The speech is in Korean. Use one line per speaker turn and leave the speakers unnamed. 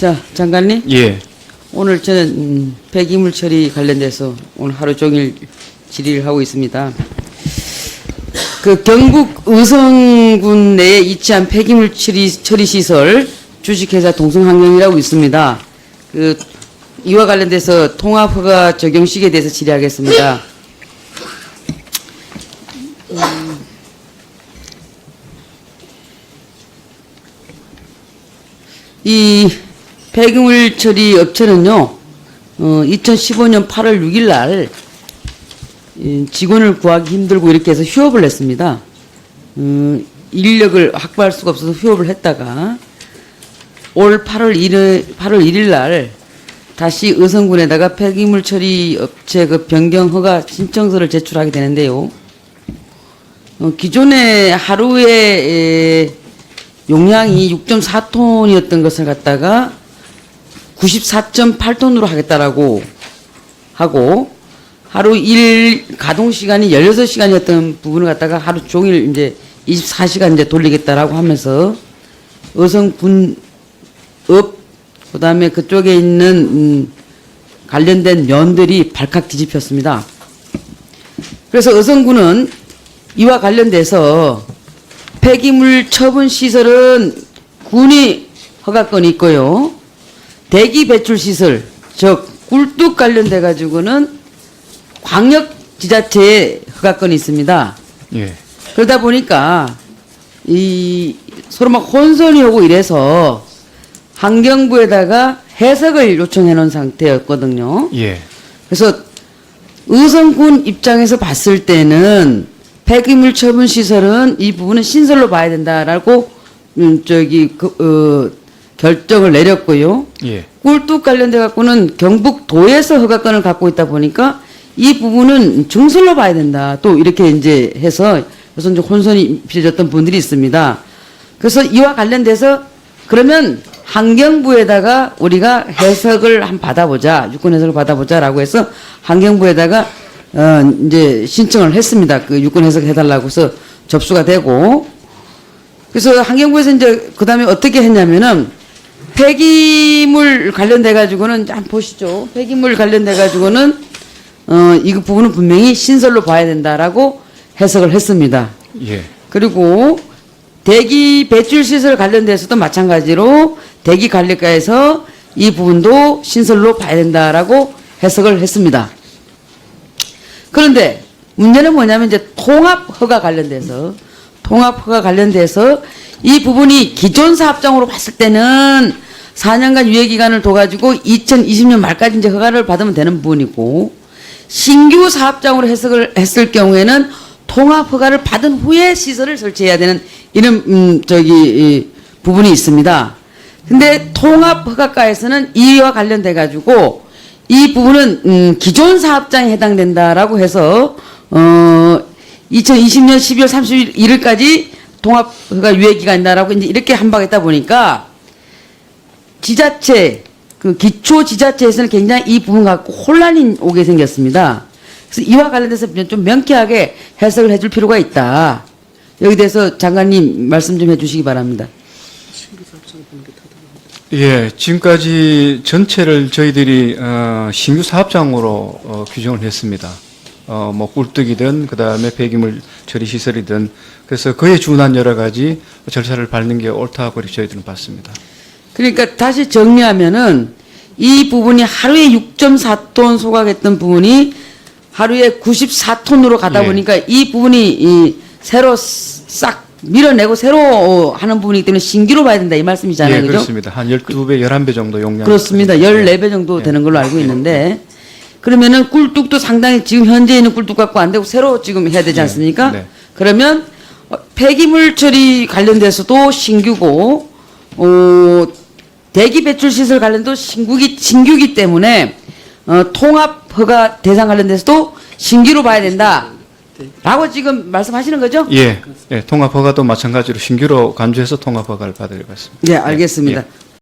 자, 장관님.
예.
오늘 저는 폐기물 처리 관련돼서 오늘 하루 종일 질의를 하고 있습니다. 그 경북 의성군 내에 위치한 폐기물 처리 시설 주식회사 동성환경이라고 있습니다. 그 이와 관련돼서 통합허가 적용식에 대해서 질의하겠습니다. 이 폐기물 처리 업체는요, 2015년 8월 6일 날 직원을 구하기 힘들고 이렇게 해서 휴업을 했습니다. 인력을 확보할 수가 없어서 휴업을 했다가 올 8월 1일 날 다시 의성군에다가 폐기물 처리 업체 그 변경 허가 신청서를 제출하게 되는데요. 기존에 하루에 용량이 6.4톤이었던 것을 갖다가 94.8톤으로 하겠다라고 하고, 하루 가동 시간이 16시간이었던 부분을 갖다가 하루 종일 이제 24시간 이제 돌리겠다라고 하면서 의성군업, 그 다음에 그쪽에 있는 관련된 면들이 발칵 뒤집혔습니다. 그래서 의성군은 이와 관련돼서 폐기물 처분 시설은 군이 허가권이 있고요. 대기 배출 시설, 즉 꿀뚝 관련돼 가지고는 광역 지자체의 허가권이 있습니다.
예.
그러다 보니까 이 서로 막 혼선이 오고 이래서 환경부에다가 해석을 요청해 놓은 상태였거든요.
예.
그래서 의성군 입장에서 봤을 때는 폐기물 처분 시설은 이 부분은 신설로 봐야 된다라고 결정을 내렸고요.
예.
꿀뚝 관련돼 갖고는 경북도에서 허가권을 갖고 있다 보니까 이 부분은 중설로 봐야 된다. 또 이렇게 이제 해서 그래서 이제 혼선이 빚어졌던 분들이 있습니다. 그래서 이와 관련돼서 그러면 환경부에다가 우리가 해석을 한번 받아보자, 유권 해석을 받아보자라고 해서 환경부에다가 이제 신청을 했습니다. 그 유권 해석 해달라고 해서 접수가 되고, 그래서 환경부에서 이제 그 다음에 어떻게 했냐면은 폐기물 관련돼 가지고는 한번 보시죠. 폐기물 관련돼 가지고는 이거 부분은 분명히 신설로 봐야 된다라고 해석을 했습니다.
예.
그리고 대기 배출 시설 관련돼서도 마찬가지로 대기 관리과에서 이 부분도 신설로 봐야 된다라고 해석을 했습니다. 그런데 문제는 뭐냐면 이제 통합 허가 관련돼서 이 부분이 기존 사업장으로 봤을 때는 4년간 유예 기간을 둬가지고 2020년 말까지 이제 허가를 받으면 되는 부분이고, 신규 사업장으로 해석을 했을 경우에는 통합 허가를 받은 후에 시설을 설치해야 되는 이런 부분이 있습니다. 근데 통합 허가과에서는 이와 관련돼 가지고 이 부분은 기존 사업장에 해당된다라고 해서 2020년 12월 31일까지 통합 허가 유예 기간이다라고 이제 이렇게 한박했다 보니까 지자체 그 기초 지자체에서는 굉장히 이 부분 갖고 혼란이 오게 생겼습니다. 그래서 이와 관련돼서 좀 명쾌하게 해석을 해줄 필요가 있다. 여기 대해서 장관님 말씀 좀 해주시기 바랍니다.
예. 지금까지 전체를 저희들이 신규 사업장으로 규정을 했습니다. 뭐 꿀뚝이든 그다음에 폐기물 처리 시설이든, 그래서 그에 준한 여러 가지 절차를 밟는 게 옳다고 이렇게 저희들은 봤습니다. 그러니까
다시 정리하면은 이 부분이 하루에 6.4톤 소각했던 부분이 하루에 94톤으로 가다 보니까 이 부분이 새로 싹 밀어내고 새로 하는 부분이기 때문에 신규로 봐야 된다 이 말씀이잖아요.
예,
그죠?
그렇습니다. 한 12배, 11배 정도 용량.
그렇습니다. 14배 정도 되는 걸로 알고 있는데, 그러면은 꿀뚝도 상당히 지금 현재 있는 꿀뚝 갖고 안 되고 새로 지금 해야 되지 않습니까?
네.
그러면 폐기물 처리 관련돼서도 신규고, 대기 배출 시설 관련도 신규기 때문에 통합 허가 대상 관련돼서도 신규로 봐야 된다. 라고 지금 말씀하시는 거죠?
예. 예. 통합 허가도 마찬가지로 신규로 간주해서 통합 허가를 받으려고 했습니다.
네, 알겠습니다.
예.